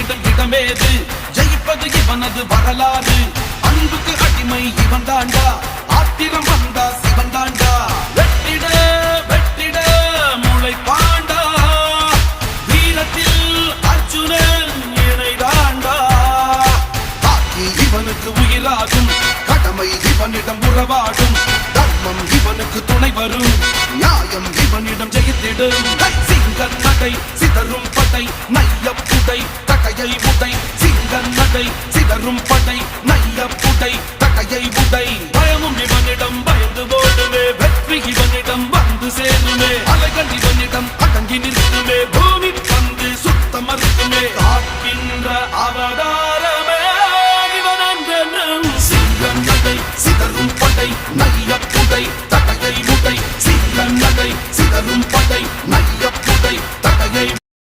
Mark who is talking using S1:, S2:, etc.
S1: இவனிடம் இடமேது ஜெயிப்பது இவனது வரலாறு அன்புக்கு அடிமை இவன் தாண்டா ஆத்திரம் வந்தா சிவன் தாண்டா வெட்டிட வெட்டிட மூளை பாண்டா வீரத்தில் அர்ஜுனன் இணை தாண்டா காக்கி இவனுக்கு உயிராகும் கடமை இவனிடம் உறவாடும் தர்மம் இவனுக்கு துணை வரும் நியாயம் இவனிடம் ஜெயித்திடும் சிங்க நடை சிதறும் படை நைய புடை தகையை உடை சிங்க நடை சிதறும் படை நைய புடை தகையை உடை பயமும் இவனிடம் பயந்து ஓடுமே வெற்றி இவனிடம் வந்து சேருமே அலைகள் இவனிடம் அடங்கி நிற்குமே பூமி வந்து சுத்த மறுக்குமே காக்கின்ற அவதா